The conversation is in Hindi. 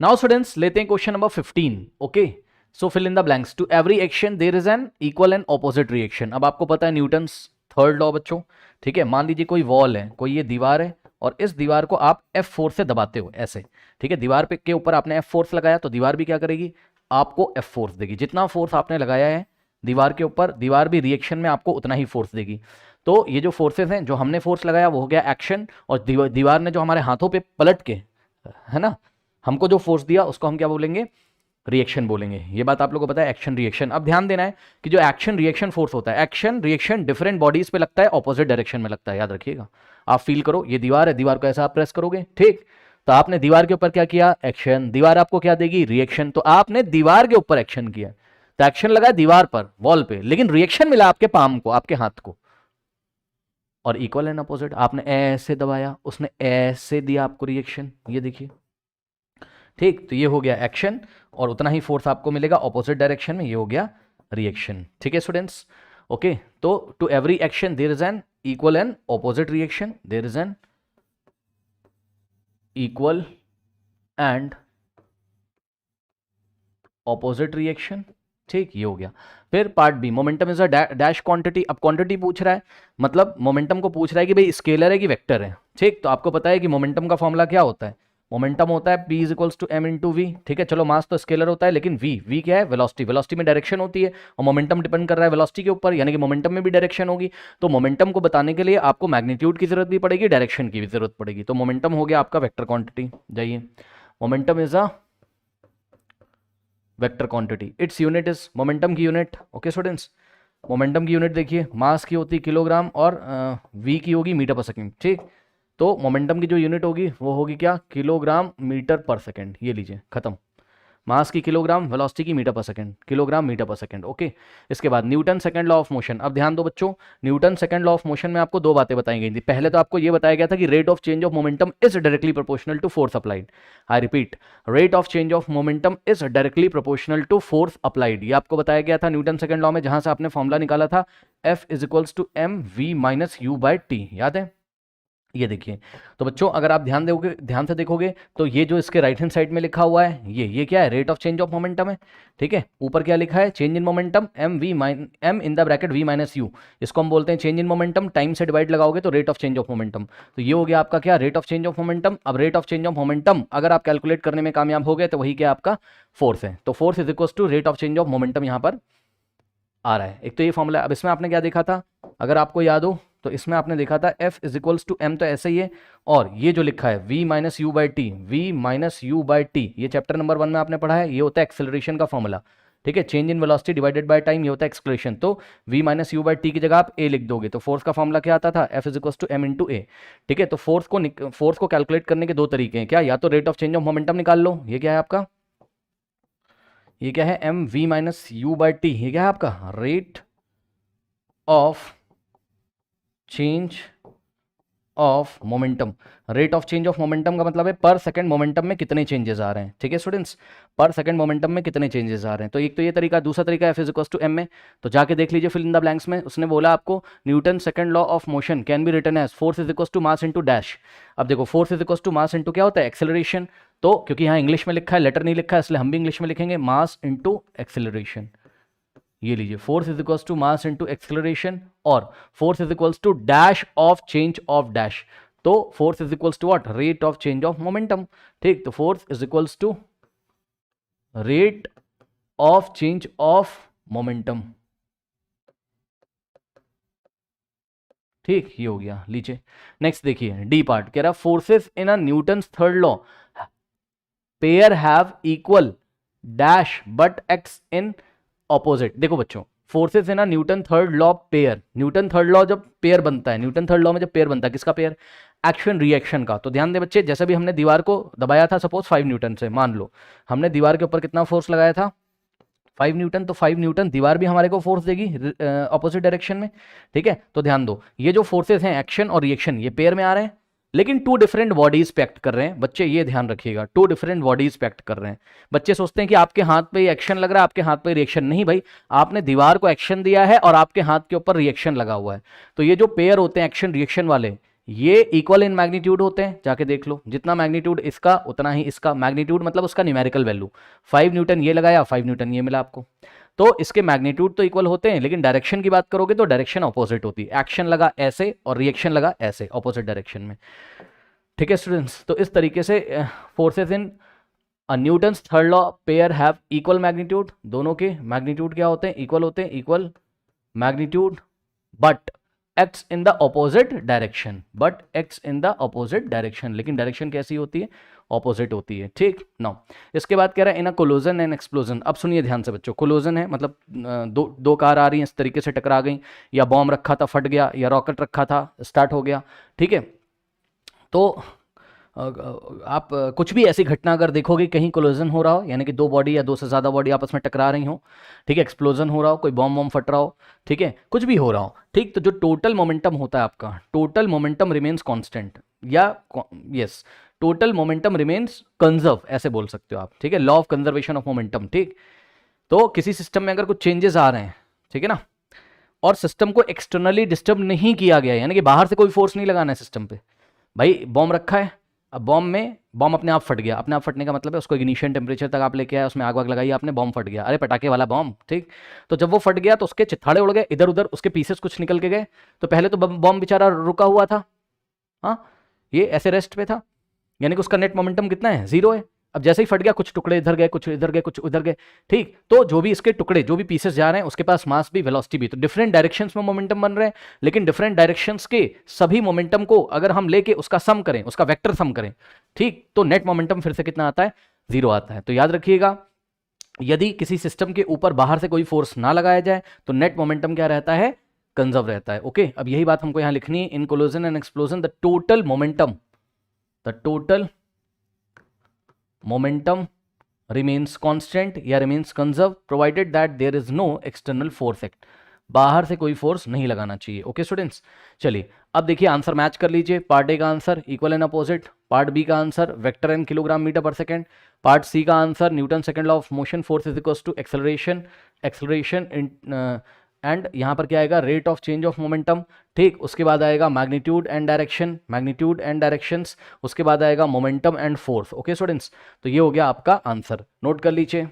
नाउ स्टूडेंट्स लेते हैं question number 15. Okay, so fill in the blanks. To every action there is an equal and opposite reaction. अब आपको पता है न्यूटन्स थर्ड लॉ बच्चों. ठीक है, मान लीजिए कोई वॉल है, कोई ये दीवार है, और इस दीवार को आप F फोर्स से दबाते हो ऐसे. ठीक है, दीवार पे के ऊपर आपने F फोर्स लगाया तो दीवार भी क्या करेगी, आपको F फोर्स देगी. जितना फोर्स आपने लगाया है दीवार के ऊपर, दीवार भी रिएक्शन में आपको उतना ही फोर्स देगी. तो ये जो फोर्सेस हैं, जो हमने फोर्स लगाया वो हो गया एक्शन, और दीवार ने जो हमारे हाथों पे पलट के, है ना, हमको जो फोर्स दिया उसको हम क्या बोलेंगे, रिएक्शन बोलेंगे. ये बात आप लोगों को पता है, एक्शन रिएक्शन. अब ध्यान देना है कि जो एक्शन रिएक्शन फोर्स होता है, एक्शन रिएक्शन डिफरेंट बॉडीज पे लगता है, ऑपोजिट डायरेक्शन में लगता है, याद रखिएगा. आप फील करो, ये दीवार है, दीवार को ऐसा आप प्रेस करोगे, ठीक, तो आपने दीवार के ऊपर क्या किया, एक्शन. दीवार आपको क्या देगी, रिएक्शन. तो आपने दीवार के ऊपर एक्शन किया, तो एक्शन लगा दीवार पर, वॉल पे, लेकिन रिएक्शन मिला आपके पाम को, आपके हाथ को. और इक्वल एंड अपोजिट, आपने ऐसे दबाया, उसने ऐसे दिया आपको रिएक्शन. ये देखिए, ठीक, तो ये हो गया एक्शन, और उतना ही फोर्स आपको मिलेगा ऑपोजिट डायरेक्शन में, ये हो गया रिएक्शन. ठीक है स्टूडेंट्स, ओके. तो to every action there is an equal and opposite reaction, there is an equal and opposite reaction. ठीक, ये हो गया. फिर part B, momentum is a dash quantity. अब क्वांटिटी पूछ रहा है, मतलब मोमेंटम को पूछ रहा है कि भाई स्केलर है कि वेक्टर है. ठीक, तो आपको पता है कि मोमेंटम का फॉर्मूला क्या होता है, मोमेंटम होता है p is equals to m into v. ठीक है, चलो मास तो स्केलर होता है, लेकिन v क्या है, वेलोसिटी. वेलोसिटी में डायरेक्शन होती है, और मोमेंटम डिपेंड कर रहा है वेलोसिटी के ऊपर, यानी कि मोमेंटम में भी डायरेक्शन होगी. तो मोमेंटम को बताने के लिए आपको मैग्नीट्यूड की जरूरत भी पड़ेगी, डायरेक्शन की भी जरूरत पड़ेगी. तो मोमेंटम हो गया आपका वेक्टर क्वांटिटी. जाइए, momentum is a vector quantity, its unit is, momentum की यूनिट. ओके स्टूडेंट्स, मोमेंटम की यूनिट देखिए, मास की होती किलोग्राम, और v की होगी मीटर पर सेकंड. ठीक, तो मोमेंटम की जो यूनिट होगी वो होगी क्या, किलोग्राम मीटर पर सेकंड. ये लीजिए, खत्म. मास की किलोग्राम, वेलोसिटी की metre per second, kilogram metre per second. Okay, इसके बाद Newton second law of motion. अब ध्यान दो बच्चों, Newton second law of motion में आपको दो बातें बताई गई थी. पहले तो आपको ये बताया गया था कि rate of change of momentum is directly proportional to force applied. I repeat, rate of change of momentum is directly proportional to force applied. ये आपको बताया गया था न्यूटन सेकंड लॉ में, जहां से आपने फॉर्मूला निकाला था F is equals to m v minus u by t. याद है, ये देखिए. तो बच्चों अगर आप ध्यान से देखोगे, तो ये जो इसके राइट हैंड साइड में लिखा हुआ है, ये क्या है, rate of change of momentum है. ठीक है, ऊपर क्या लिखा है, change in momentum M in the bracket V minus U. इसको हम बोलते हैं चेंज इन मोमेंटम. टाइम से डिवाइड लगाओगे तो rate of change of momentum. तो ये हो गया आपका क्या, rate of change of momentum. अब rate of change of momentum अगर आप कैलकुलेट करने में कामयाब हो गए तो वही क्या आपका फोर्स है. तो force is equal to rate of change of momentum यहाँ पर आ रहा है. एक तो ये फॉर्मूला. अब इसमें आपने क्या देखा था, अगर आपको याद हो तो इसमें आपने देखा था F is equals to m, तो ऐसे ही है. और ये जो लिखा है v minus u by t, v minus u by t, ये चैप्टर नंबर 1 में आपने पढ़ा है. ये होता है एक्सेलरेशन का फॉर्मूला. ठीक है, change in velocity divided by time, ये होता है एक्सेलरेशन. तो v minus u by T की जगह आप a लिख दोगे. तो फोर्स का फॉर्मूला क्या आता था, F is equals to M into A. ठीक है, तो फोर्स को कैलकुलेट करने के दो तरीके हैं. क्या, या तो rate of change of momentum निकाल लो, ये क्या है आपका, ये क्या है, m v minus u by t. ये क्या है आपका, rate of change of momentum. Rate of change of momentum का मतलब है पर सेकंड मोमेंटम में कितने चेंजेस आ रहे हैं. ठीक है स्टूडेंट्स, पर सेकंड मोमेंटम में कितने चेंजेस आ रहे हैं. तो एक तो ये तरीका, दूसरा तरीका F is equals to m में. तो जाके देख लीजिए फिल इन द ब्लैंक्स में. उसने बोला आपको Newton second law of motion can be written as force is equals to mass into dash. अब देखो, force is equals to mass into क्या होता है, एक्सेलरेशन. तो क्योंकि यहाँ इंग्लिश में लिखा है, लेटर नहीं लिखा है, इसलिए हम भी इंग्लिश में लिखेंगे, मास इंटू एक्सेलरेशन. ये लीजिए, force is equals to mass into acceleration, और force is equals to dash of change of dash. तो force is equals to what, rate of change of momentum. ठीक, तो force is equals to rate of change of momentum. ठीक, ये हो गया. लीजिए नेक्स्ट देखिए, डी पार्ट कह रहा forces in a Newton's third law pair have equal dash but acts in opposite. देखो बच्चों, फोर्सेस है ना, Newton third law pair. Newton third law जब पेयर बनता है, न्यूटन थर्ड लॉ में जब पेयर बनता है, किसका पेयर, एक्शन रिएक्शन का. तो ध्यान दे बच्चे, जैसे भी हमने दीवार को दबाया था, सपोज 5 न्यूटन से, मान लो हमने दीवार के ऊपर कितना फोर्स लगाया था, 5 न्यूटन. तो 5 न्यूटन दीवार भी हमारे को फोर्स देगी ऑपोजिट डायरेक्शन में. ठीक है, तो ध्यान दो, ये जो फोर्सेस हैं एक्शन और रिएक्शन, ये पेयर में आ रहे हैं, लेकिन टू डिफरेंट बॉडीज पे एक्ट कर रहे हैं. बच्चे ये ध्यान रखिएगा, टू डिफरेंट बॉडीज पे एक्ट कर रहे हैं. बच्चे सोचते हैं कि आपके हाथ पे एक्शन लग रहा है, आपके हाथ पे रिएक्शन. नहीं भाई, आपने दीवार को एक्शन दिया है और आपके हाथ के ऊपर रिएक्शन लगा हुआ है. तो ये जो पेयर होते हैं एक्शन रिएक्शन वाले, ये इक्वल इन मैग्नीट्यूड होते हैं, जाके देख लो, जितना मैग्नीट्यूड इसका उतना ही इसका, मैग्नीट्यूड मतलब उसका न्यूमेरिकल वैल्यू, 5 न्यूटन ये लगाया, 5 न्यूटन ये मिला आपको, तो इसके मैग्नीट्यूड तो इक्वल होते हैं, लेकिन डायरेक्शन की बात करोगे तो डायरेक्शन अपोजिट होती है, एक्शन लगा ऐसे और रिएक्शन लगा ऐसे अपोजिट डायरेक्शन में। ठीक है स्टूडेंट्स, तो इस तरीके से forces in Newton's third law pair have equal magnitude, दोनों के मैग्नीट्यूड क्या होते हैं, इक्वल होते हैं, equal magnitude, but acts in the opposite direction, but acts in the opposite direction, लेकिन डायरेक्शन कैसी होती है, ऑपोजिट होती है। ठीक नाउ इसके बाद कह रहा है इन अ कोलोजन एंड एक्सप्लोजन। अब सुनिए ध्यान से बच्चों, कोलोजन है मतलब दो कार आ रही हैं इस तरीके से टकरा गई, या बॉम्ब रखा था फट गया, या रॉकेट रखा था स्टार्ट हो गया। ठीक है, तो आप कुछ भी ऐसी घटना अगर देखोगे कहीं कोलोजन हो रहा हो, यानी कि दो बॉडी या दो से ज़्यादा बॉडी आपस में टकरा रही हो, ठीक है, एक्सप्लोजन हो रहा हो, कोई बॉम्ब फट रहा हो, ठीक है, कुछ भी हो रहा हो, ठीक, तो जो टोटल मोमेंटम होता है आपका, टोटल मोमेंटम रिमेन्स कांस्टेंट, या yes total momentum remains conserve, ऐसे बोल सकते हो आप। ठीक है, law of conservation of momentum. ठीक, तो किसी सिस्टम में अगर कुछ चेंजेस आ रहे हैं, ठीक है ना, और सिस्टम को एक्सटर्नली डिस्टर्ब नहीं किया गया, यानी कि बाहर से कोई फोर्स नहीं लगाना है सिस्टम पे, भाई बॉम्ब रखा है, अब बॉम्ब अपने आप फट गया, अपने आप फटने का मतलब है उसको इग्निशन टेम्परेचर तक आप लेके आए, उसमें आग वाग लगाई आपने, बॉम्ब फट गया, अरे पटाखे वाला बॉम्ब, ठीक, तो जब वो फट गया तो उसके चित्थाड़े उड़ गए इधर उधर, उसके पीसेस कुछ निकल के गए, तो पहले तो बॉम्ब बेचारा रुका हुआ था, हाँ ये ऐसे रेस्ट पे था, यानी कि उसका नेट मोमेंटम कितना है, 0 है। अब जैसे ही फट गया कुछ टुकड़े इधर गए, कुछ इधर गए, कुछ उधर गए, ठीक, तो जो भी इसके टुकड़े, जो भी पीसेस जा रहे हैं उसके पास मास भी वेलोसिटी भी, तो डिफरेंट डायरेक्शंस में मोमेंटम बन रहे हैं, लेकिन डिफरेंट डायरेक्शंस के सभी मोमेंटम को अगर हम लेके उसका सम करें, उसका वेक्टर सम करें, ठीक, तो नेट मोमेंटम फिर से कितना आता है, 0 आता है। तो याद रखिएगा, यदि किसी सिस्टम के ऊपर बाहर से कोई फोर्स ना लगाया जाए तो नेट मोमेंटम क्या रहता है, कंजर्व रहता है। ओके, अब यही बात हमको यहां लिखनी है, in collision and explosion the total momentum remains constant या remains conserved provided that there is no external force act, बाहर से कोई फोर्स नहीं लगाना चाहिए। ओके स्टूडेंट्स, चलिए अब देखिए आंसर मैच कर लीजिए, पार्ट ए का answer equal and opposite, part B का answer vector and kilogram metre per second, part C का answer Newton second law of motion force is equal to acceleration and यहाँ पर क्या आएगा, rate of change of momentum, ठीक, उसके बाद आएगा मैग्नीट्यूड एंड डायरेक्शंस, उसके बाद आएगा momentum and force. Okay students, तो ये हो गया आपका आंसर, नोट कर लीजिए।